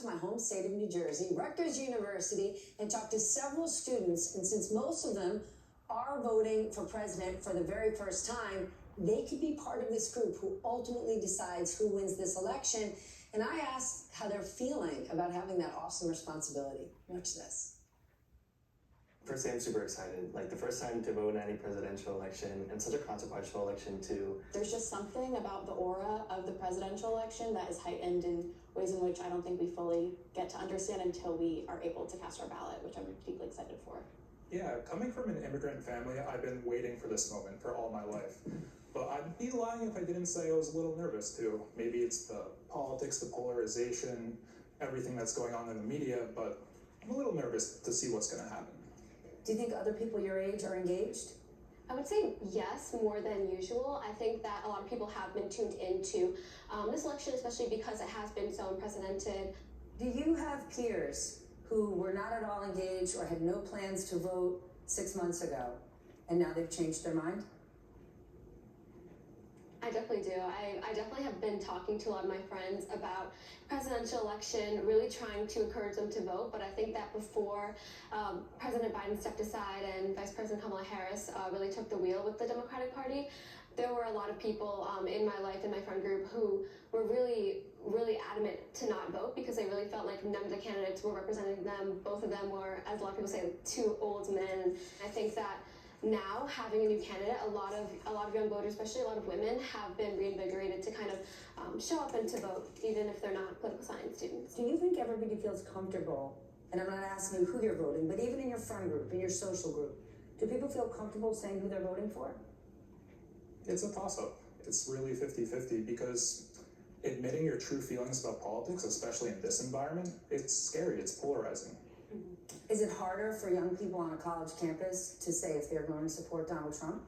my home state of New Jersey, Rutgers University, and talked to several students. And since most of them are voting for president for the very first time, they could be part of this group who ultimately decides who wins this election. And I asked how they're feeling about having that awesome responsibility. Watch this. Firstly, I'm super excited. Like, the first time to vote in any presidential election, and such a consequential election too. There's just something about the aura of the presidential election that is heightened in ways in which I don't think we fully get to understand until we are able to cast our ballot, which I'm deeply excited for. Yeah, coming from an immigrant family, I've been waiting for this moment for all my life. But I'd be lying if I didn't say I was a little nervous too. Maybe it's the politics, the polarization, everything that's going on in the media, but I'm a little nervous to see what's gonna happen. Do you think other people your age are engaged? I would say yes, more than usual. I think that a lot of people have been tuned into this election, especially because it has been so unprecedented. Do you have peers who were not at all engaged or had no plans to vote 6 months ago, and now they've changed their mind? I definitely do. I definitely have been talking to a lot of my friends about presidential election, really trying to encourage them to vote. But I think that before President Biden stepped aside and Vice President Kamala Harris really took the wheel with the Democratic Party, there were a lot of people in my life, in my friend group, who were really adamant to not vote because they really felt like none of the candidates were representing them. Both of them were, as a lot of people say, two old men. I think that now, having a new candidate, a lot of young voters, especially a lot of women, have been reinvigorated to kind of show up and to vote, even if they're not political science students. Do you think everybody feels comfortable, and I'm not asking you who you're voting, but even in your friend group, in your social group, do people feel comfortable saying who they're voting for? It's a toss-up. It's really 50-50 because admitting your true feelings about politics, especially in this environment, it's scary, it's polarizing. Is it harder for young people on a college campus to say if they're going to support Donald Trump?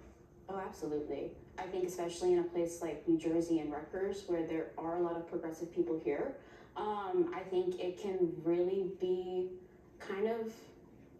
Oh, absolutely. I think especially in a place like New Jersey and Rutgers, where there are a lot of progressive people here, I think it can really be kind of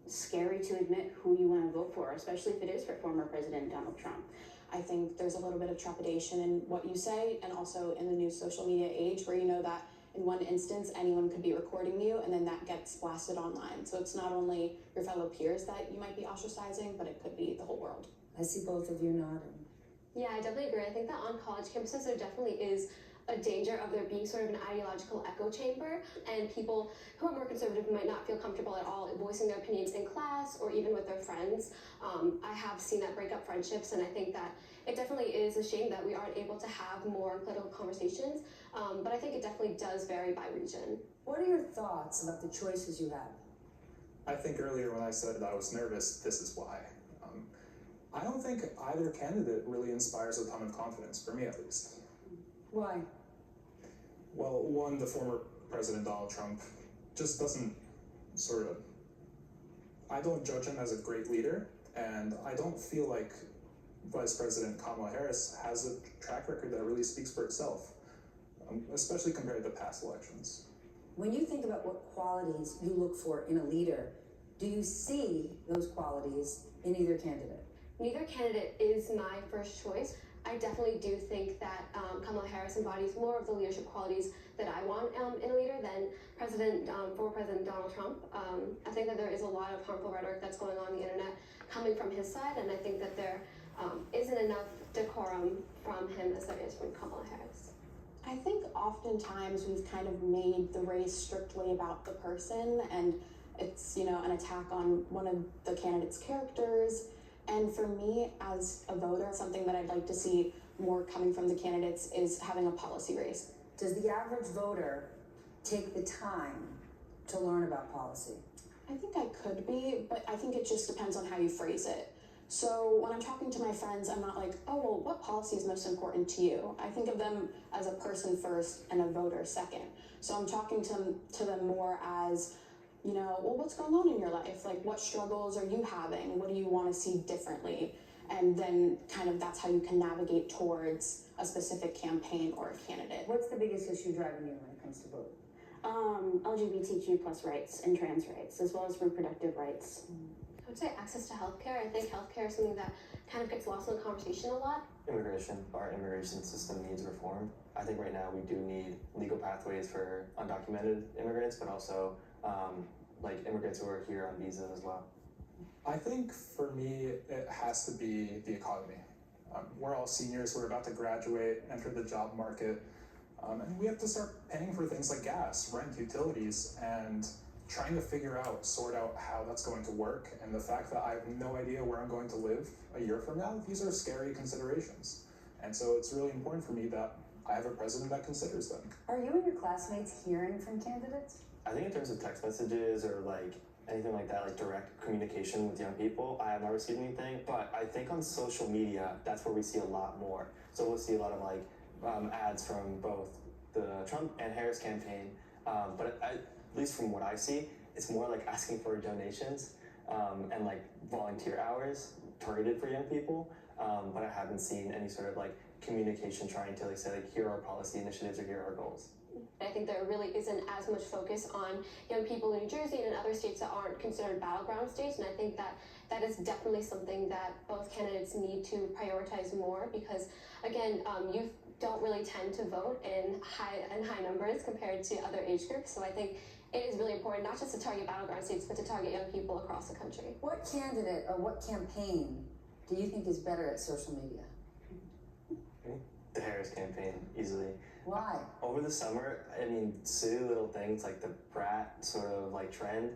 scary to admit who you want to vote for, especially if it is for former President Donald Trump. I think there's a little bit of trepidation in what you say, and also in the new social media age where you know that in one instance, anyone could be recording you, and then that gets blasted online. So it's not only your fellow peers that you might be ostracizing, but it could be the whole world. I see both of you nodding. Yeah, I definitely agree. I think that on college campuses, there definitely is a danger of there being sort of an ideological echo chamber, and people who are more conservative might not feel comfortable at all voicing their opinions in class or even with their friends. I have seen that break up friendships, and I think that it definitely is a shame that we aren't able to have more political conversations, but I think it definitely does vary by region. What are your thoughts about the choices you have? I think earlier when I said I was nervous, this is why. I don't think either candidate really inspires a ton of confidence, for me at least. Why? Well, one, the former President Donald Trump just doesn't I don't judge him as a great leader, and I don't feel like Vice President Kamala Harris has a track record that really speaks for itself, especially compared to past elections. When you think about what qualities you look for in a leader, do you see those qualities in either candidate? Neither candidate is my first choice. I definitely do think that Kamala Harris embodies more of the leadership qualities that I want in a leader than former President Donald Trump. I think that there is a lot of harmful rhetoric that's going on the internet coming from his side, and I think that there isn't enough decorum from him as there is from Kamala Harris. I think oftentimes we've kind of made the race strictly about the person, and it's, an attack on one of the candidates' characters. And for me, as a voter, something that I'd like to see more coming from the candidates is having a policy race. Does the average voter take the time to learn about policy? I think I could be, but I think it just depends on how you phrase it. So when I'm talking to my friends, I'm not like, oh, well, what policy is most important to you? I think of them as a person first and a voter second. So I'm talking to them more as, well, what's going on in your life? Like, what struggles are you having? What do you want to see differently? And then kind of that's how you can navigate towards a specific campaign or a candidate. What's the biggest issue driving you when it comes to voting? LGBTQ plus rights and trans rights, as well as reproductive rights. I would say access to healthcare. I think healthcare is something that kind of gets lost in the conversation a lot. Our immigration system needs reform. I think right now we do need legal pathways for undocumented immigrants, but also like immigrants who are here on visas as well. I think for me, it has to be the economy. We're all seniors, we're about to graduate, enter the job market, and we have to start paying for things like gas, rent, utilities, and trying to sort out how that's going to work. And the fact that I have no idea where I'm going to live a year from now, these are scary considerations. And so it's really important for me that I have a president that considers them. Are you and your classmates hearing from candidates? I think in terms of text messages or like anything like that, like direct communication with young people, I have not received anything. But I think on social media, that's where we see a lot more. So we'll see a lot of like ads from both the Trump and Harris campaign. But at least from what I see, it's more like asking for donations and like volunteer hours targeted for young people. But I haven't seen any sort of like communication trying to like say like here are policy initiatives or here are our goals. I think there really isn't as much focus on young people in New Jersey and in other states that aren't considered battleground states, and I think that that is definitely something that both candidates need to prioritize more because, again, youth don't really tend to vote in high numbers compared to other age groups. So I think it is really important not just to target battleground states, but to target young people across the country. What candidate or what campaign do you think is better at social media? The Harris campaign, easily. Why? Over the summer, I mean, silly little things like the brat sort of like trend,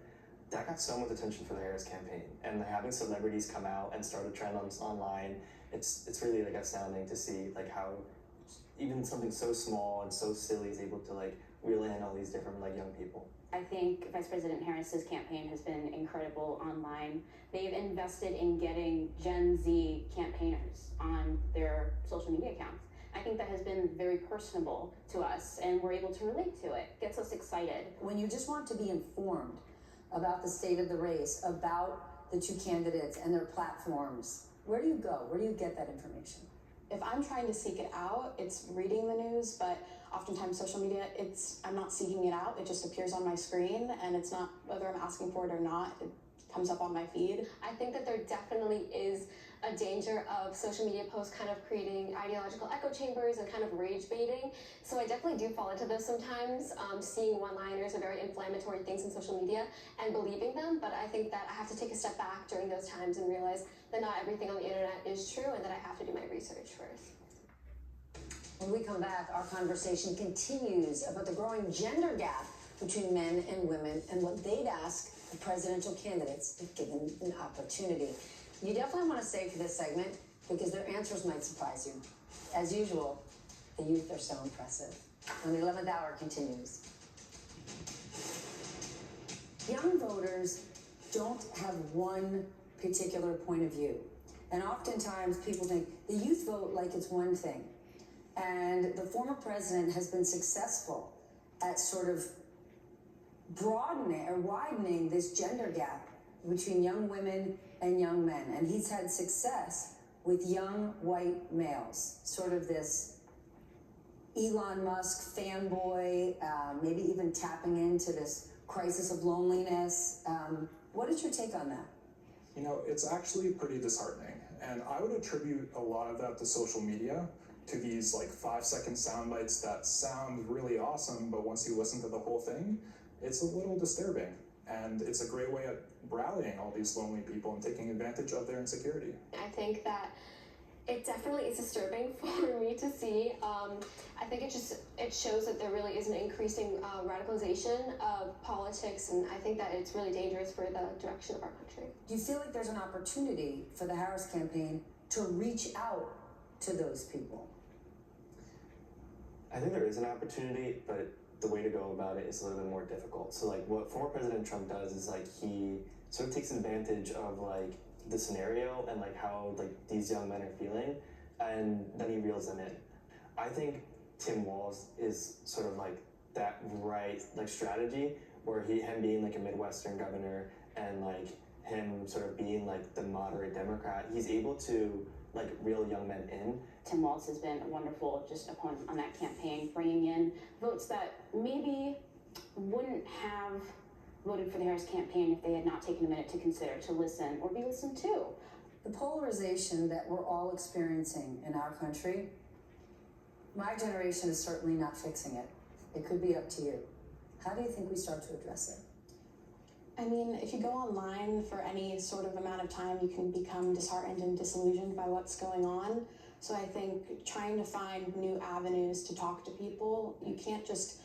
that got so much attention for the Harris campaign. And having celebrities come out and start a trend online, it's really like astounding to see like how even something so small and so silly is able to like reel in all these different like young people. I think Vice President Harris's campaign has been incredible online. They've invested in getting Gen Z campaigners on their social media accounts. I think that has been very personable to us and we're able to relate to it. Gets us excited. When you just want to be informed about the state of the race, about the two candidates and their platforms, where do you go? Where do you get that information? If I'm trying to seek it out, it's reading the news, but oftentimes social media, I'm not seeking it out. It just appears on my screen and it's not whether I'm asking for it or not, it comes up on my feed. I think that there definitely is a danger of social media posts kind of creating ideological echo chambers and kind of rage baiting. So I definitely do fall into those sometimes, seeing one-liners or very inflammatory things in social media and believing them. But I think that I have to take a step back during those times and realize that not everything on the internet is true and that I have to do my research first. When we come back, our conversation continues about the growing gender gap between men and women and what they'd ask the presidential candidates if given an opportunity. You definitely want to stay for this segment because their answers might surprise you. As usual, the youth are so impressive. When the 11th hour continues. Young voters don't have one particular point of view. And oftentimes people think the youth vote like it's one thing. And the former president has been successful at sort of broadening or widening this gender gap between young women and young men. And he's had success with young white males, sort of this Elon Musk fanboy, maybe even tapping into this crisis of loneliness. What is your take on that? You know, it's actually pretty disheartening. And I would attribute a lot of that to social media, to these like 5-second sound bites that sound really awesome, but once you listen to the whole thing, it's a little disturbing. And it's a great way of rallying all these lonely people and taking advantage of their insecurity. I think that it definitely is disturbing for me to see. I think it shows that there really is an increasing radicalization of politics, and I think that it's really dangerous for the direction of our country. Do you feel like there's an opportunity for the Harris campaign to reach out to those people? I think there is an opportunity, but the way to go about it is a little bit more difficult. So like what former President Trump does is like he sort of takes advantage of like the scenario and like how like these young men are feeling, and then he reels them in. I think Tim Walz is sort of like that right like strategy where him being like a Midwestern governor and like him sort of being like the moderate Democrat, he's able to like reel young men in. Tim Walz has been wonderful just on that campaign, bringing in votes that maybe wouldn't have voted for the Harris campaign if they had not taken a minute to consider, to listen, or be listened to. The polarization that we're all experiencing in our country, my generation is certainly not fixing it. It could be up to you. How do you think we start to address it? I mean, if you go online for any sort of amount of time, you can become disheartened and disillusioned by what's going on. So I think trying to find new avenues to talk to people, you can't just,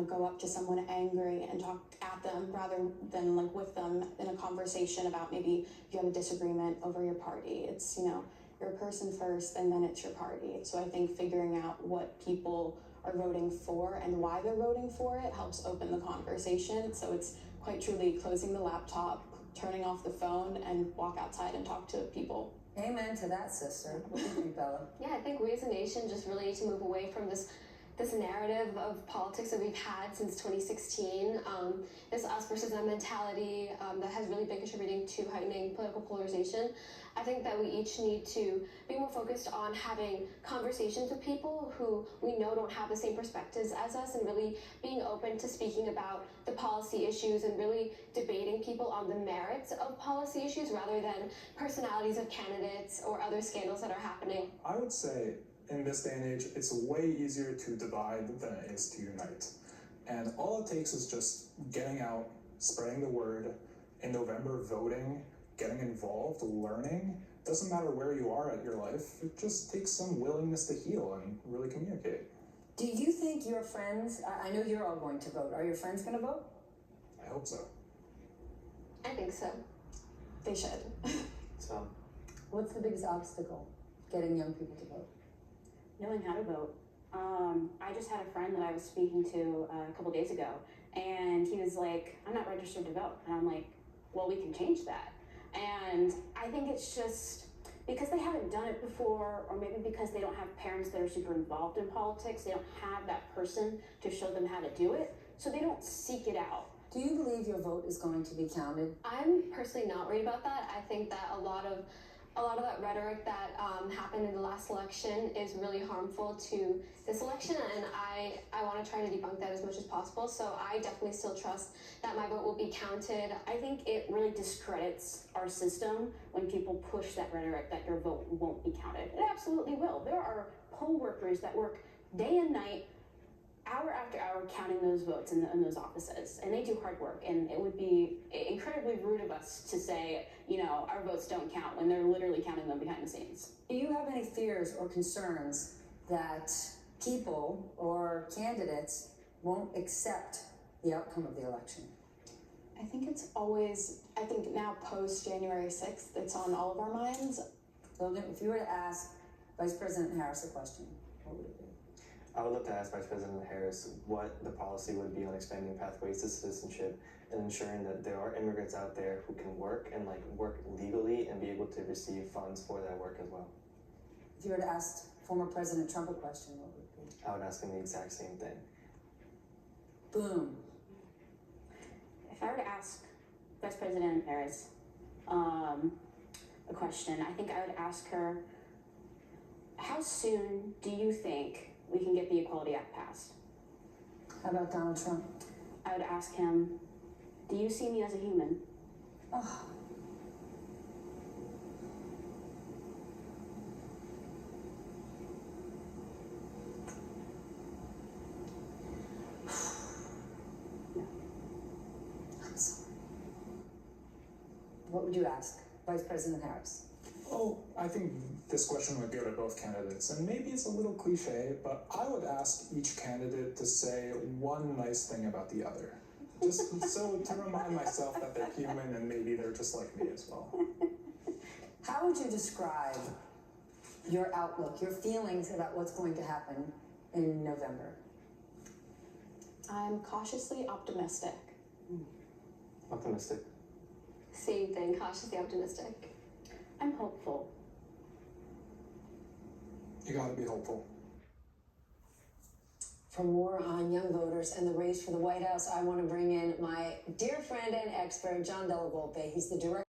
go up to someone angry and talk at them rather than like with them in a conversation about maybe if you have a disagreement over your party. It's, you're a person first and then it's your party. So I think figuring out what people are voting for and why they're voting for it helps open the conversation. So it's quite truly closing the laptop, turning off the phone, and walk outside and talk to people. Amen to that, sister. What do you think, Bella? Yeah, I think we as a nation just really need to move away from this narrative of politics that we've had since 2016, this us versus them mentality that has really been contributing to heightening political polarization. I think that we each need to be more focused on having conversations with people who we know don't have the same perspectives as us, and really being open to speaking about the policy issues and really debating people on the merits of policy issues rather than personalities of candidates or other scandals that are happening. I would say in this day and age, it's way easier to divide than it is to unite. And all it takes is just getting out, spreading the word, in November voting, getting involved, learning. Doesn't matter where you are at your life, it just takes some willingness to heal and really communicate. Do you think your friends, I know you're all going to vote, are your friends going to vote? I hope so. I think so. They should. So, What's the biggest obstacle getting young people to vote? Knowing how to vote. I just had a friend that I was speaking to a couple days ago, and he was like, I'm not registered to vote. And I'm like, well, we can change that. And I think it's just because they haven't done it before, or maybe because they don't have parents that are super involved in politics, they don't have that person to show them how to do it, so they don't seek it out. Do you believe your vote is going to be counted? I'm personally not worried about that. I think that a lot of that rhetoric that happened in the last election is really harmful to this election, and I want to try to debunk that as much as possible. So I definitely still trust that my vote will be counted. I think it really discredits our system when people push that rhetoric that your vote won't be counted. It absolutely will. There are poll workers that work day and night, hour after hour, counting those votes in those offices, and they do hard work, and it would be incredibly rude of us to say, our votes don't count when they're literally counting them behind the scenes. Do you have any fears or concerns that people or candidates won't accept the outcome of the election? I think now post January 6th, it's on all of our minds. Logan, if you were to ask Vice President Harris a question, what would it be? I would love to ask Vice President Harris what the policy would be on expanding pathways to citizenship and ensuring that there are immigrants out there who can work and work legally and be able to receive funds for that work as well. If you were to ask former President Trump a question, what would it be? I would ask him the exact same thing. Boom. If I were to ask Vice President Harris a question, I think I would ask her, how soon do you think we can get the Equality Act passed? How about Donald Trump? I would ask him, do you see me as a human? Oh. I'm sorry. What would you ask Vice President Harris? Oh, I think this question would go to both candidates, and maybe it's a little cliche, but I would ask each candidate to say one nice thing about the other. Just so to remind myself that they're human and maybe they're just like me as well. How would you describe your outlook, your feelings about what's going to happen in November? I'm cautiously optimistic. Optimistic. Same thing, cautiously optimistic. I'm hopeful. You gotta be hopeful. For more on young voters and the race for the White House, I want to bring in my dear friend and expert, John Della Volpe. He's the director